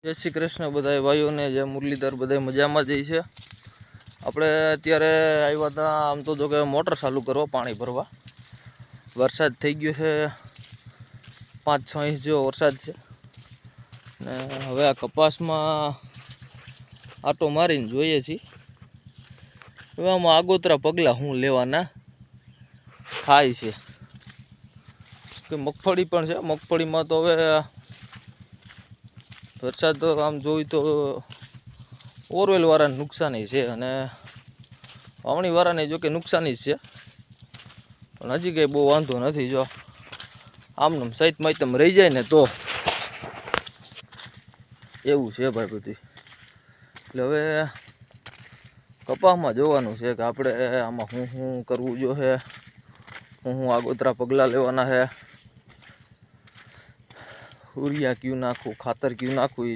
જય શ્રી કૃષ્ણ બધાય ભાઈઓને, જે મુરલીધર બધાય મજામાં જઈ છે. આપણે અત્યારે આવ્યા હતા આમ તો જો કે મોટર ચાલુ કરવા પાણી ભરવા. વરસાદ થઈ ગયો છે, 5-6 ઇંચ જેવો વરસાદ છે ને હવે આ કપાસમાં આટો મારીને જોઈએ છીએ હવે આમાં આગોતરા પગલાં શું લેવાના થાય છે. કે મગફળી પણ છે, મગફળીમાં તો હવે વરસાદ તો આમ જોઈ તો ઓરવેલ વાળાને નુકસાની છે અને વાવણી વાળાને જો કે નુકસાની જ છે, પણ હજી કંઈ બહુ વાંધો નથી. જો આમનું સહિત માહિતમ રહી જાય ને તો એવું છે ભાઈ બધું. એટલે હવે કપાસમાં જોવાનું છે કે આપણે આમાં શું કરવું જોઈએ, હું આગોતરા પગલાં લેવાના છે, યુરિયા ક્યુ નાખવું, ખાતર ક્યુ નાખવું એ